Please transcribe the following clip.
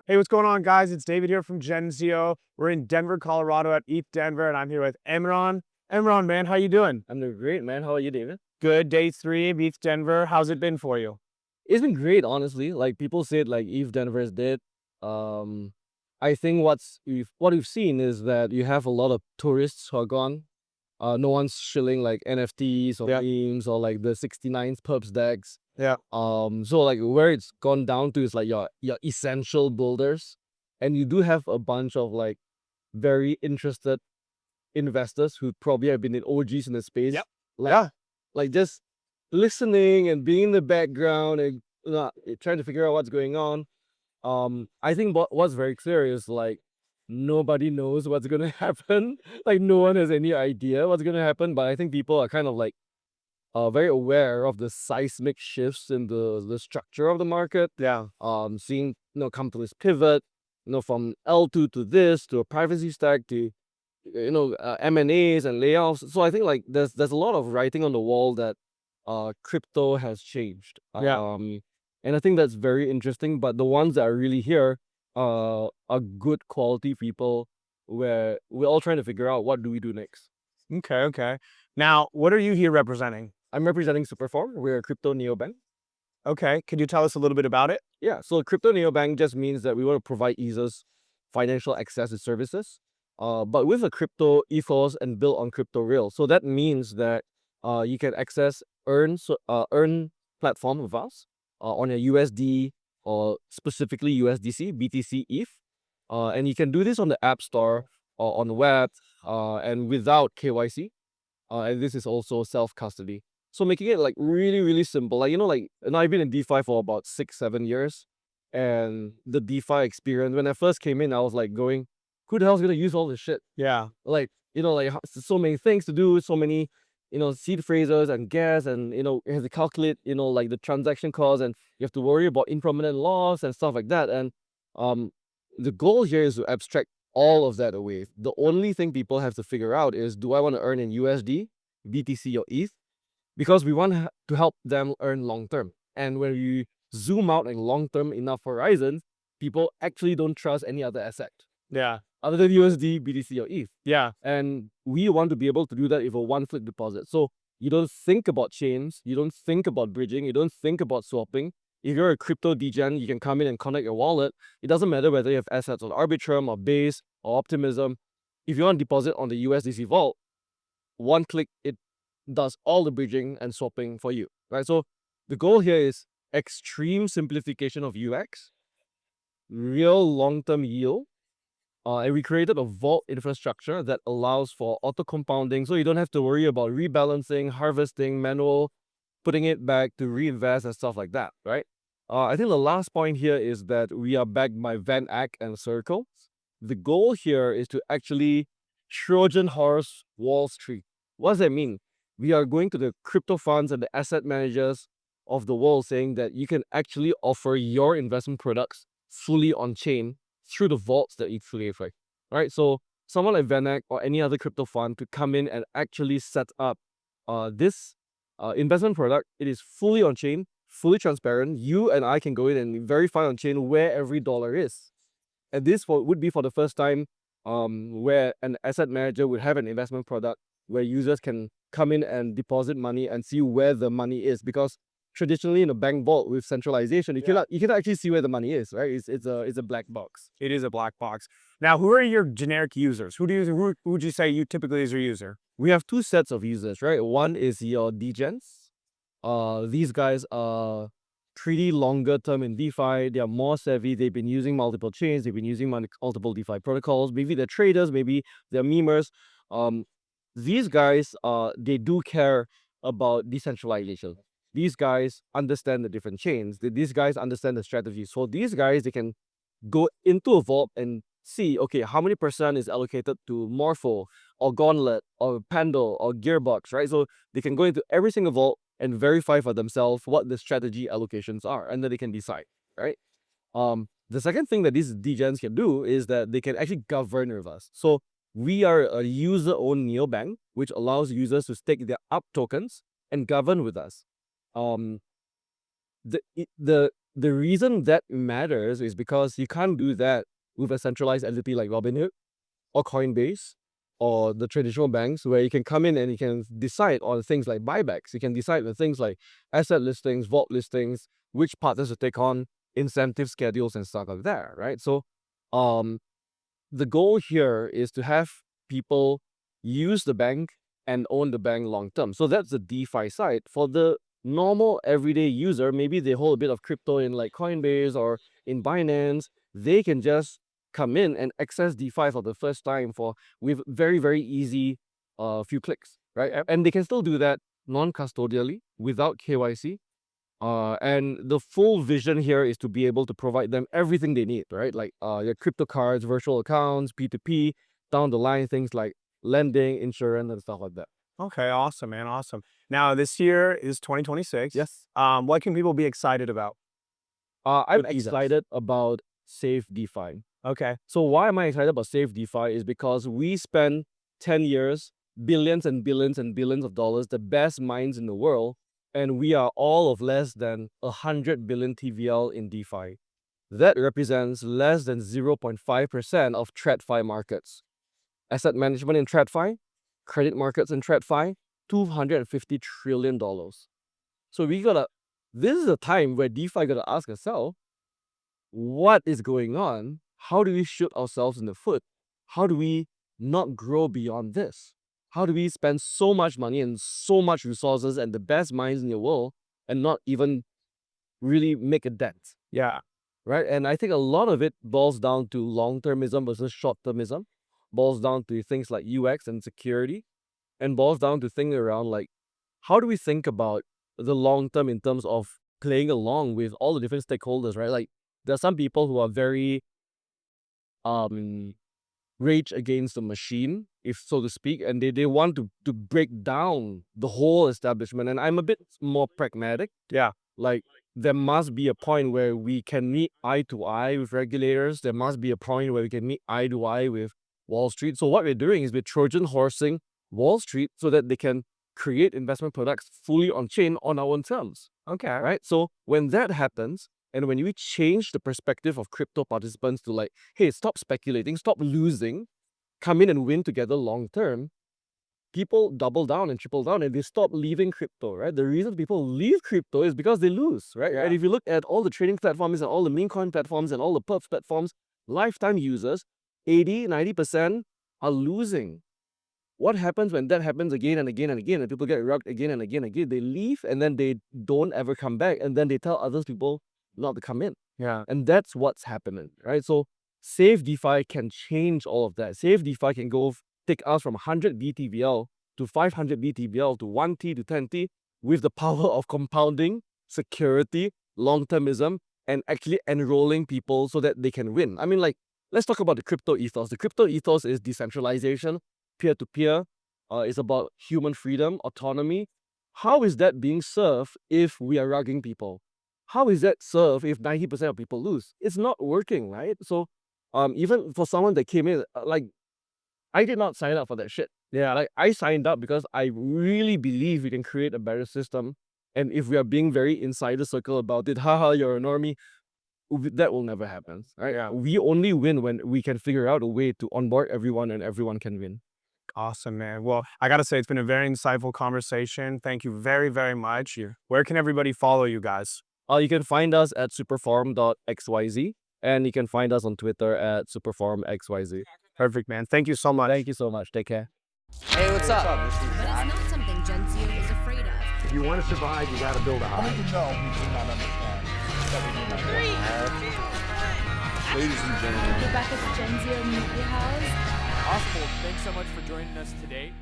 Hey, what's going on, guys? It's David here from Genzio. We're in Denver, Colorado at ETHDenver, and I'm here with Imran. Imran, man, how you doing? I'm doing great, man. How are you, David? Good. Day 3 of ETHDenver. How's it been for you? It's been great, honestly. Like people said, like ETHDenver is dead. I think what we've seen is that you have a lot of tourists who are gone. No one's shilling like NFTs or memes or like the 69th perps decks. Yeah. So like where it's gone down to is like your essential builders, and you do have a bunch of like very interested investors who probably have been in OGs in the space. Yep. Like just listening and being in the background and trying to figure out what's going on. I think what's very clear is like nobody knows what's gonna happen. Like no one has any idea what's gonna happen. But I think people are kind of like very aware of the seismic shifts in the structure of the market. Yeah. Seeing companies pivot, from L2 to this to a privacy stack to M&As and layoffs. So I think like there's a lot of writing on the wall that crypto has changed. Yeah. And I think that's very interesting. But the ones that are really here are good quality people where we're all trying to figure out what do we do next. Okay. Now, what are you here representing? I'm representing Superform. We're a crypto neobank. Okay. Could you tell us a little bit about it? Yeah. So crypto neobank just means that we want to provide users financial access to services, but with a crypto ethos and built on crypto rails. So that means that you can access earn platform with us on a USD or specifically USDC, BTC, ETH. And you can do this on the App Store or on the web and without KYC. And this is also self-custody. So making it like really, really simple. Like, and I've been in DeFi for about 6-7 years. And the DeFi experience, when I first came in, I was like going, who the hell's going to use all this shit? Yeah. Like, so many things to do, so many, seed phrases and gas, and, you have to calculate, like the transaction costs, and you have to worry about impermanent loss and stuff like that. And the goal here is to abstract all of that away. The only thing people have to figure out is, do I want to earn in USD, BTC, or ETH? Because we want to help them earn long term. And when you zoom out in long term enough horizons, people actually don't trust any other asset. Yeah. Other than USD, BTC, or ETH. Yeah. And we want to be able to do that with a one-click deposit. So you don't think about chains, you don't think about bridging, you don't think about swapping. If you're a crypto degen, you can come in and connect your wallet. It doesn't matter whether you have assets on Arbitrum or Base or Optimism. If you want to deposit on the USDC vault, one click, it does all the bridging and swapping for you, right? So the goal here is extreme simplification of UX, real long-term yield, and we created a vault infrastructure that allows for auto compounding, so you don't have to worry about rebalancing, harvesting, manual, putting it back to reinvest and stuff like that, right? I think the last point here is that we are backed by VanEck and Circle. The goal here is to actually Trojan horse Wall Street. What does that mean? We are going to the crypto funds and the asset managers of the world saying that you can actually offer your investment products fully on chain through the vaults that it's fully affect. Right? So someone like VanEck or any other crypto fund to come in and actually set up this investment product. It is fully on chain, fully transparent. You and I can go in and verify on chain where every dollar is. And this would be for the first time where an asset manager would have an investment product where users can come in and deposit money and see where the money is. Because traditionally in a bank vault with centralization, you cannot actually see where the money is, right? It's a black box. It is a black box. Now, who are your generic users? Who would you say you typically is your user? We have two sets of users, right? One is your degens. These guys are pretty longer term in DeFi. They are more savvy. They've been using multiple chains. They've been using multiple DeFi protocols. Maybe they're traders. Maybe they're memers. These guys, they do care about decentralization. These guys understand the different chains. These guys understand the strategies. So these guys, they can go into a vault and see, okay, how many percent is allocated to Morpho or Gauntlet or Pandal or Gearbox, right? So they can go into every single vault and verify for themselves what the strategy allocations are, and then they can decide, right? The second thing that these degens can do is that they can actually govern with us. So we are a user-owned neobank, which allows users to stake their UP tokens and govern with us. Um, the reason that matters is because you can't do that with a centralized entity like Robinhood or Coinbase or the traditional banks, where you can come in and you can decide on things like buybacks. You can decide on things like asset listings, vault listings, which partners to take on, incentive schedules, and stuff like that, right? So, the goal here is to have people use the bank and own the bank long term. So that's the DeFi side. For the normal everyday user, maybe they hold a bit of crypto in like Coinbase or in Binance, they can just come in and access DeFi for the first time with very, very easy few clicks, right? And they can still do that non-custodially without KYC. And the full vision here is to be able to provide them everything they need, right? Like your crypto cards, virtual accounts, P2P, down the line, things like lending, insurance, and stuff like that. Okay, awesome, man, awesome. Now, this year is 2026. Yes. What can people be excited about? I'm With ETHs. excited about Safe DeFi. Okay. So why am I excited about Safe DeFi is because we spent 10 years, billions and billions and billions of dollars, the best minds in the world, and we are all of less than 100 billion TVL in DeFi. That represents less than 0.5% of TradFi markets. Asset management in TradFi, credit markets in TradFi, $250 trillion. So this is a time where DeFi gotta ask itself, what is going on? How do we shoot ourselves in the foot? How do we not grow beyond this? How do we spend so much money and so much resources and the best minds in the world and not even really make a dent? Yeah. Right? And I think a lot of it boils down to long-termism versus short-termism, boils down to things like UX and security, and boils down to things around like, how do we think about the long term in terms of playing along with all the different stakeholders, right? Like, there are some people who are very rage against the machine, if so to speak, and they want to break down the whole establishment. And I'm a bit more pragmatic. Yeah. Like, there must be a point where we can meet eye to eye with regulators. There must be a point where we can meet eye to eye with Wall Street. So what we're doing is we're Trojan horsing Wall Street so that they can create investment products fully on chain on our own terms. Okay. Right? So when that happens, and when we change the perspective of crypto participants to like, hey, stop speculating, stop losing, come in and win together long term, people double down and triple down and they stop leaving crypto, right? The reason people leave crypto is because they lose, right? Yeah. And if you look at all the trading platforms and all the meme coin platforms and all the perps platforms, lifetime users, 80-90% are losing. What happens when that happens again and again and again, and people get rugged again and again and again? They leave and then they don't ever come back, and then they tell other people not to come in. Yeah. And that's what's happening, right? So Safe DeFi can change all of that. Safe DeFi can take us from 100 BTVL to 500 BTVL to 1T to 10T with the power of compounding, security, long-termism, and actually enrolling people so that they can win. I mean, like, let's talk about the crypto ethos. The crypto ethos is decentralization, peer-to-peer. It's about human freedom, autonomy. How is that being served if we are rugging people? How is that served if 90% of people lose? It's not working, right? So even for someone that came in, like, I did not sign up for that shit. Yeah, like, I signed up because I really believe we can create a better system. And if we are being very insider circle about it, haha, you're a normie, that will never happen, right? Yeah. We only win when we can figure out a way to onboard everyone and everyone can win. Awesome, man. Well, I got to say, it's been a very insightful conversation. Thank you very, very much. Where can everybody follow you guys? You can find us at superform.xyz, and you can find us on Twitter at superformxyz. Perfect, man. Thank you so much. Thank you so much. Take care. Hey, what's up? But it's not something Genzio is afraid of. If you want to survive, you got to build a How hive. many know we do not understand that we do not have? Ladies and gentlemen. Rebecca's Genzio Media House. Oswald, thanks so much for joining us today.